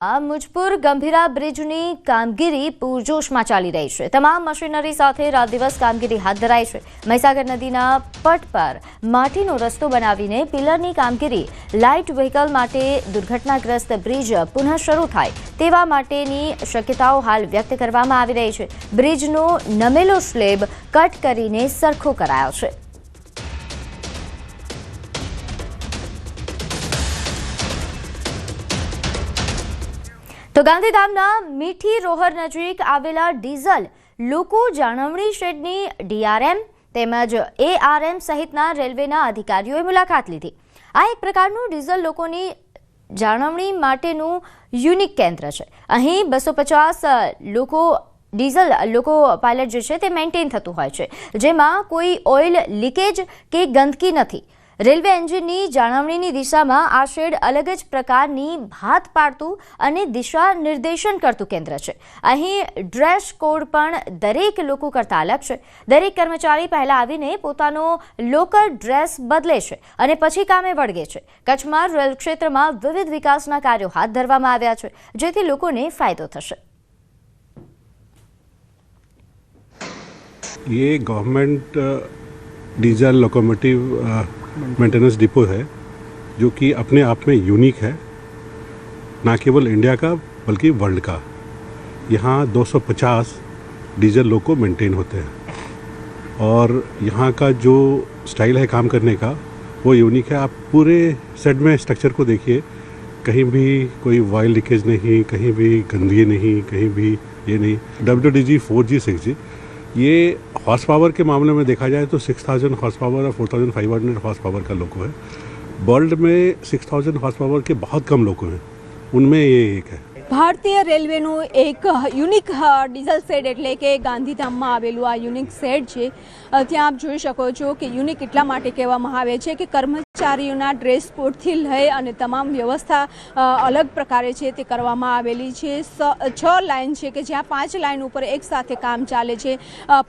મુજપુર ગંભીરા બ્રિજની કામગીરી પૂરજોશમાં ચાલી રહી છે। તમામ મશીનરી સાથે રાત દિવસ કામગીરી હાથ ધરાઈ છે। મહીસાગર નદીના પટ પર માટીનો રસ્તો બનાવીને પિલરની કામગીરી લાઇટ વ્હીકલ માટે દુર્ઘટનાગ્રસ્ત બ્રિજ પુનઃ શરૂ થાય તેવા માટેની શક્યતાઓ હાલ વ્યક્ત કરવામાં આવી રહી છે। બ્રિજનો નમેલો સ્લેબ કટ કરીને સરખો કરાયો છે। તો ગાંધીધામના મીઠી રોહર નજીક આવેલા ડીઝલ લોકો જાળવણી શેડની ડીઆરએમ તેમજ એઆરએમ સહિતના રેલવેના અધિકારીઓએ મુલાકાત લીધી। આ એક પ્રકારનું ડીઝલ લોકોની જાળવણી માટેનું યુનિક કેન્દ્ર છે। અહીં 250 લોકો ડીઝલ લોકો પાયલટ જે છે તે મેન્ટેન થતું હોય છે, જેમાં કોઈ ઓઇલ લીકેજ કે ગંદકી નથી। રેલવે એન્જિનની જાળવણીની દિશામાં આ શેડ અલગ જ પ્રકારની ભાત પાડતું અને દિશા નિર્દેશન કરતું કેન્દ્ર છે। અહીં ડ્રેસ કોડ પણ દરેક લોકો કરતાં અલગ છે। દરેક કર્મચારી પહેલા આવીને પોતાનો લોકલ ડ્રેસ બદલે છે અને પછી કામે વળગે છે। કચ્છમાં રેલ ક્ષેત્રમાં વિવિધ વિકાસના કાર્યો હાથ ધરવામાં આવ્યા છે, જેથી લોકોને ફાયદો થશે। ये government diesel locomotive maintenance depot है, जो कि अपने आप में यूनिक है, ना केवल इंडिया का बल्कि वर्ल्ड का। यहाँ 250 डीजल लोको मेंटेन होते हैं और यहाँ का जो स्टाइल है काम करने का वो यूनिक है। आप पूरे सेट में स्ट्रक्चर को देखिए, कहीं भी कोई ऑयल लीकेज नहीं, कहीं भी गंदगी नहीं, कहीं भी ये नहीं। WDG 4G 6G ये हॉर्स पावर के मामले में देखा जाए तो 6000 हॉर्स पावर और 4500 हॉर्स पावर का लोको है। वर्ल्ड में 6000 हॉर्स पावर के बहुत कम लोको हैं, उनमें ये एक है। भारतीय रेलवेનું એક યુનિક ડીઝલ શેડ એટલે કે ગાંધીધામમાં આવેલું આ યુનિક શેડ છે। ત્યાં આપ જોઈ શકો છો કે યુનિક એટલા માટે કહેવામાં આવે છે કે કર્મચારીઓના ડ્રેસ કોડથી લઈ અને તમામ વ્યવસ્થા અલગ પ્રકારે છે તે કરવામાં આવેલી છે। 6 લાઇન છે કે જ્યાં 5 લાઇન ઉપર એક સાથે કામ ચાલે છે।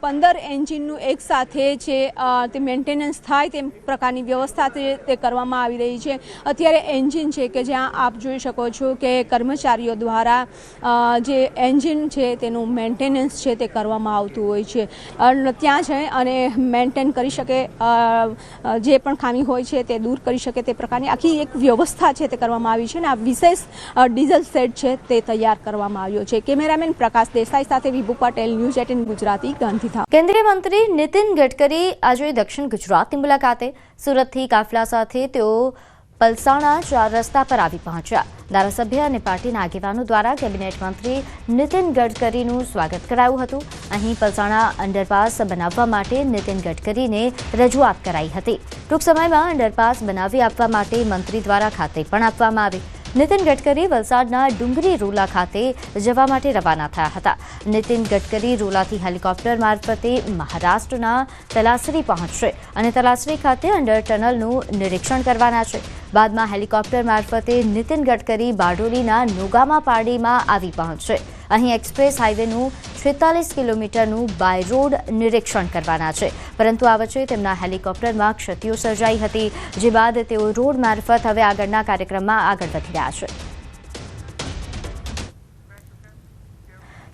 15 એન્જિનનું એક સાથે છે તે મેન્ટેનન્સ થાય તે પ્રકારની વ્યવસ્થા તે કરવામાં આવી રહી છે। અત્યારે એન્જિન છે કે જ્યાં આપ જોઈ શકો છો કે કર્મચારીઓ દ્વારા જે એન્જિન છે તેનું મેન્ટેનન્સ છે તે કરવામાં આવતું હોય છે। ત્યાં છે અને મેન્ટેન કરી શકે, જે પણ ખામી હોય છે તે દૂર કરી શકે તે પ્રકારની આખી એક વ્યવસ્થા છે તે કરવામાં આવી છે અને આ વિશેષ ડીઝલ શેડ છે તે તૈયાર કરવામાં આવ્યો છે। કેમેરામેન પ્રકાશ દેસાઈ સાથે વિભુ પટેલ, ન્યૂઝ 18 ગુજરાતી, ગાંધીધામ। કેન્દ્રીય મંત્રી નીતિન ગડકરી આજે દક્ષિણ ગુજરાતની મુલાકાતે સુરતથી કાફલા સાથે તેઓ પલસાણા 4 રસ્તા પર આવી પહોંચ્યા। ધારાસભ્ય અને પાર્ટીના આગેવાનો દ્વારા કેબિનેટ મંત્રી નીતિન ગડકરીનું સ્વાગત કરાયું હતું। અહીં પલસાણા અંડરપાસ બનાવવા માટે નીતિન ગડકરીને રજૂઆત કરાઈ હતી। ટૂંક સમયમાં અંડરપાસ બનાવી આપવા માટે મંત્રી દ્વારા ખાતરી પણ આપવામાં આવી। નીતિન ગડકરી વલસાડના ડુંગરી રોલા ખાતે જવા માટે રવાના થયા હતા। નીતિન ગડકરી રોલાથી હેલિકોપ્ટર મારફતે મહારાષ્ટ્રના તલાસરી પહોંચશે અને તલાસરી ખાતે અંડર ટનલનું નિરીક્ષણ કરવાના છે। બાદમાં હેલિકોપ્ટર મારફતે નીતિન ગડકરી બારડોલીના નોગામા પાડીમાં આવી પહોંચશે। અહીં એક્સપ્રેસ હાઈવેનું 46 કિલોમીટરનું બાય રોડ નિરીક્ષણ કરવાના છે, પરંતુ આ વચ્ચે તેમના હેલિકોપ્ટરમાં ક્ષતિઓ સર્જાઈ હતી, જે બાદ તેઓ રોડ મારફત હવે આગળના કાર્યક્રમમાં આગળ વધી રહ્યા છે।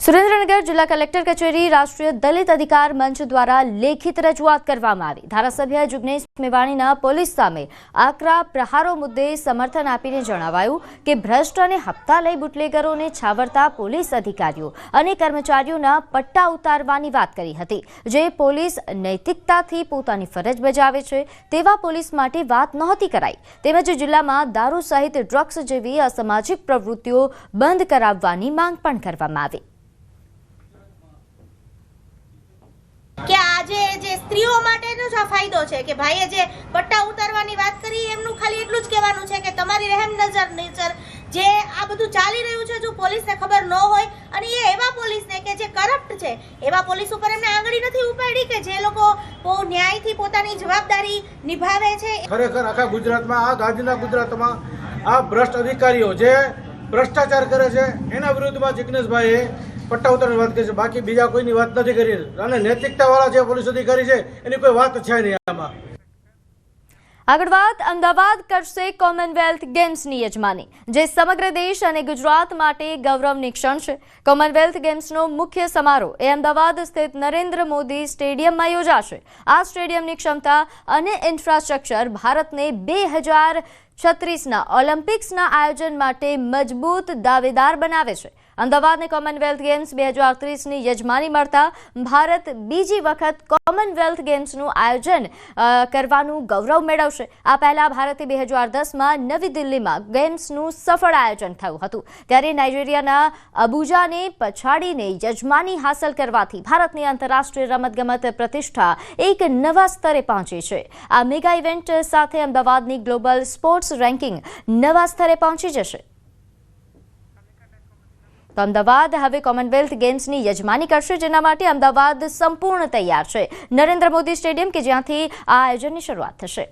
સુરેન્દ્રનગર જિલ્લા કલેક્ટર કચેરી રાષ્ટ્રીય દલિત અધિકાર મંચ દ્વારા લેખિત રજૂઆત કરવામાં આવી। ધારાસભ્ય જિગ્નેશ મેવાણીના પોલીસ સામે આકરા પ્રહારો મુદ્દે સમર્થન આપીને જણાવાયું કે ભ્રષ્ટ અને હપ્તા લઈ બુટલેગરોને છાવરતા પોલીસ અધિકારીઓ અને કર્મચારીઓના પટ્ટા ઉતારવાની વાત કરી હતી, જે પોલીસ નૈતિકતાથી પોતાની ફરજ બજાવે છે તેવા પોલીસ માટે વાત નહોતી કરાઈ। તેમજ જિલ્લામાં દારૂ સહિત ડ્રગ્સ જેવી અસામાજિક પ્રવૃત્તિઓ બંધ કરાવવાની માંગ પણ કરવામાં આવી। કે આજે જે સ્ત્રીઓ માટેનો જ આ ફાયદો છે કે ભાઈએ જે પટ્ટા ઉતારવાની વાત કરી એમનું ખાલી એટલું જ કહેવાનું છે કે તમારી રહેમ નજર જે આ બધું ચાલી રહ્યું છે જો પોલીસને ખબર ન હોય અને એ એવા પોલીસને કે જે કરપ્ટ છે એવા પોલીસ ઉપર એમને આંગળી નથી ઉપાડી કે જે લોકો બહુ ન્યાયથી પોતાની જવાબદારી નિભાવે છે। ખરેખર આખા ગુજરાતમાં, આ ગાંધીના ગુજરાતમાં આ ભ્રષ્ટ અધિકારીઓ જે ભ્રષ્ટાચાર કરે છે એના વિરુદ્ધમાં જિગ્નેશભાઈએ પટ્ટા ઉતારવાની વાત કરી છે, બાકી બીજા કોઈની વાત નથી કરી। અને નૈતિકતા વાળા જે પોલીસ અધિકારી છે એની કોઈ વાત છે નહીં આમાં। આગળ વાત અમદાવાદ કરશે કોમનવેલ્થ ગેમ્સની યજમાની, જે સમગ્ર દેશ અને ગુજરાત માટે ગૌરવની ક્ષણ છે. કોમનવેલ્થ ગેમ્સનો મુખ્ય સમારોહ એ અમદાવાદ સ્થિત નરેન્દ્ર મોદી સ્ટેડિયમમાં યોજાશે. આ સ્ટેડિયમની ક્ષમતા અને ઇન્ફ્રાસ્ટ્રક્ચર ભારતને 2036ના ઓલિમ્પિક્સના આયોજન માટે મજબૂત દાવેદાર બનાવે છે. અમદાવાદને કોમનવેલ્થ ગેમ્સ 2030ની યજમાની મળતા ભારત બીજી વખત કોમનવેલ્થ ગેમ્સનું આયોજન કરવાનું ગૌરવ મેળવશે. આ પહેલા ભારતે 2010માં નવી દિલ્હીમાં ગેમ્સનું સફળ આયોજન થયું હતું. ત્યારે નાઇજીરિયાના અબુજાને પછાડીને યજમાની હાંસલ કરવાથી ભારતની આંતરરાષ્ટ્રીય રમતગમત પ્રતિષ્ઠા એક નવા સ્તરે પહોંચી છે. આ મેગા ઇવેન્ટ સાથે અમદાવાદની ગ્લોબલ સ્પોર્ટ્સ રેન્કિંગ નવા સ્તરે પહોંચી જશે. તો અમદાવાદ હવે કોમનવેલ્થ ગેમ્સની યજમાની કરશે, જેના માટે અમદાવાદ સંપૂર્ણ તૈયાર છે. નરેન્દ્ર મોદી સ્ટેડિયમ કે જ્યાંથી આ આયોજનની શરૂઆત થશે.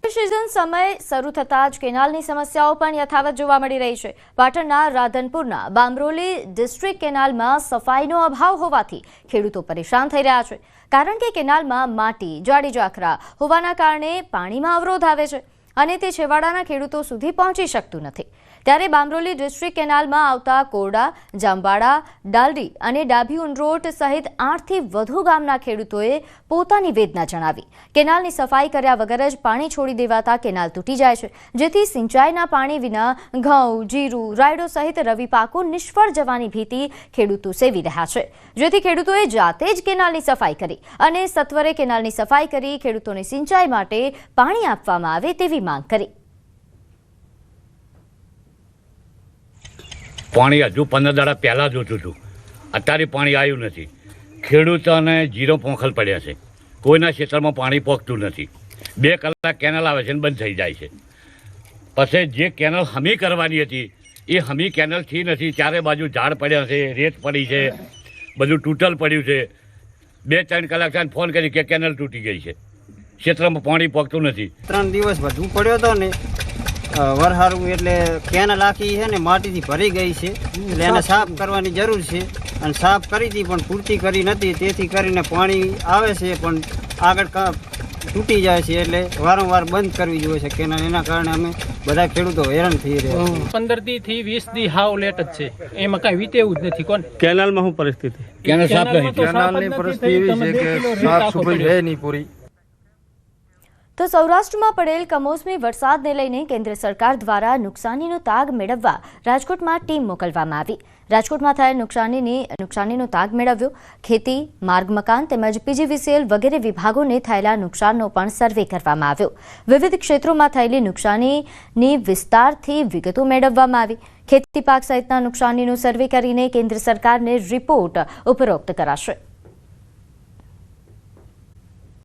સિઝન સમય શરૂ થતાં જ કેનાલની સમસ્યાઓ પણ યથાવત જોવા મળી રહી છે. પાટણના રાધનપુરના બામરોલી ડિસ્ટ્રિક્ટ કેનાલમાં સફાઈનો અભાવ હોવાથી ખેડૂતો પરેશાન થઈ રહ્યા છે. કારણ કે કેનાલમાં માટી, જાડી ઝાખરા હોવાના કારણે પાણીમાં અવરોધ આવે છે અને તે છેવાડાના ખેડૂતો સુધી પહોંચી શકતું નથી. ત્યારે બામરોલી ડિસ્ટ્રિક્ટ કેનાલમાં આવતા કોરડા, જાંબાડા, ડાલડી અને ડાભી ઉનરોટ સહિત 8થી વધુ ગામના ખેડૂતોએ પોતાની વેદના જણાવી. કેનાલની સફાઈ કર્યા વગર જ પાણી છોડી દેવાતા કેનાલ તૂટી જાય છે, જેથી સિંચાઈના પાણી વિના ઘઉં, જીરું, રાયડો સહિત રવિ પાકો નિષ્ફળ જવાની ભીતિ ખેડૂતો સેવી રહ્યા છે. જેથી ખેડૂતોએ જાતે જ કેનાલની સફાઈ કરી અને સત્વરે કેનાલની સફાઈ કરી ખેડૂતોને સિંચાઈ માટે પાણી આપવામાં આવે તેવી માંગ કરી. પાણી હજુ 15 દાડા પહેલાં જોતું હતું, અત્યારે પાણી આવ્યું નથી. ખેડૂતોને જીરો પોંખલ પડ્યા છે. કોઈના ક્ષેત્રમાં પાણી પહોંચતું નથી. 2 કલાક કેનલ આવે છે અને બંધ થઈ જાય છે. પછી જે કેનલ હમી કરવાની હતી એ હમી કેનલ થઈ નથી. ચારે બાજુ ઝાડ પડ્યા છે, રેત પડી છે, બધું તૂટલ પડ્યું છે. 2-3 કલાક થઈને ફોન કરી કે કેનલ તૂટી ગઈ છે, ક્ષેત્રમાં પાણી પહોંચતું નથી. 3 દિવસ વધુ પડ્યો હતો ને વરસારું, એટલે કેનલ આખી છે ને માટીથી ભરી ગઈ છે. એટલે એને સાફ કરવાની જરૂર છે અને સાફ કરી હતી પણ પૂરતી કરી નથી. તેથી કરીને પાણી આવે છે પણ આગળ તૂટી જાય છે, એટલે વારંવાર બંધ કરવી જોઈએ છે કેનલ. એના કારણે અમે બધા ખેડૂતો હેરાન થઈ રહ્યા છે. 15 થી 20 દી હાવ લેટ જ છે, એમાં કઈ વીતેવું જ નથી. કોણ કેનાલમાં શું પરિસ્થિતિ? કેનલ સાફ નથી. કેનાલની પરિસ્થિતિ એવી છે કે સાફ સફાઈ છે નહીં પૂરી. તો સૌરાષ્ટ્રમાં પડેલ કમોસમી વરસાદને લઈને કેન્દ્ર સરકાર દ્વારા નુકસાનીનો તાગ મેળવવા રાજકોટમાં ટીમ મોકલવામાં આવી. રાજકોટમાં થયેલ નુકસાનીનો તાગ મેળવ્યો. ખેતી, માર્ગ મકાન તેમજ PGVCL વગેરે વિભાગોને થયેલા નુકસાનનો પણ સર્વે કરવામાં આવ્યો. વિવિધ ક્ષેત્રોમાં થયેલી નુકસાનીની વિસ્તારથી વિગતો મેળવવામાં આવી. ખેતી પાક સહિતના નુકસાનીનો સર્વે કરીને કેન્દ્ર સરકારને રિપોર્ટ ઉપરોક્ત કરાશે.